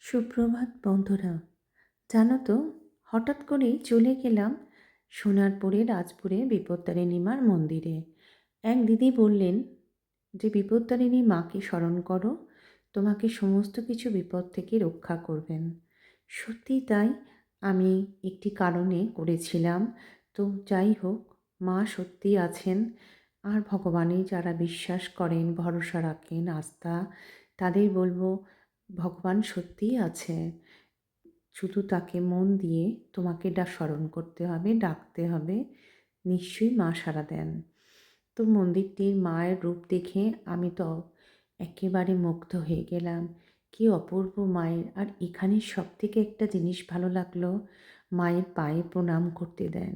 সুপ্রভাত বন্ধুরা। জানো তো, হঠাৎ করেই চলে গেলাম সোনারপুরে রাজপুরে বিপত্তারিণী মার মন্দিরে। এক দিদি বললেন যে বিপত্তারিণী মাকে স্মরণ করো, তোমাকে সমস্ত কিছু বিপদ থেকে রক্ষা করবেন। সত্যি তাই, আমি একটি কারণে করেছিলাম। তো যাই হোক, মা সত্যি আছেন। আর ভগবানে যারা বিশ্বাস করেন, ভরসা রাখেন, আস্থা, তাদের বলবো ভগবান সত্যিই আছে। শুধু তাকে মন দিয়ে তোমাকে স্মরণ করতে হবে, ডাকতে হবে, নিশ্চয়ই মা সাড়া দেন। তো মন্দিরটির মায়ের রূপ দেখে আমি তো একেবারে মুগ্ধ হয়ে গেলাম। কি অপূর্ব মায়ের! আর এখানে সবথেকে একটা জিনিস ভালো লাগলো, মায়ের পায়ে প্রণাম করতে দেন।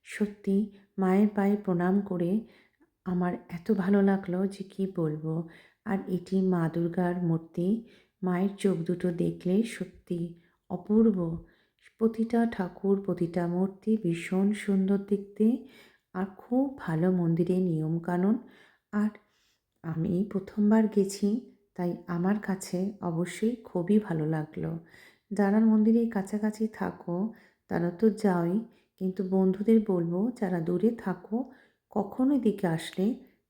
সত্যি মায়ের পায়ে প্রণাম করে আমার এত ভালো লাগলো যে কি বলবো। আর এটি মা দুর্গার মূর্তি। মায়ের চোখ দুটো দেখলে সত্যি অপূর্ব। প্রতিটা ঠাকুর, প্রতিটা মূর্তি ভীষণ সুন্দর দেখতে। আর খুব ভালো মন্দিরের নিয়মকানুন। আর আমি প্রথমবার গেছি, তাই আমার কাছে অবশ্যই খুবই ভালো লাগলো। যারা মন্দিরের কাছাকাছি থাকো তারা তো যাওই, কিন্তু বন্ধুদের বলবো যারা দূরে থাকো, কখনো এদিকে আসলে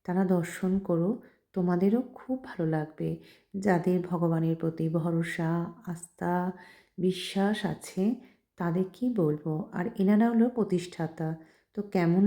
তারা দর্শন করো, তোমাদেরও খুব ভালো লাগবে। যাদের ভগবানের প্রতি ভরসা, আস্থা, বিশ্বাস আছে তাদের কি বলবো। আর এনারা হলো প্রতিষ্ঠাতা। তো কেমন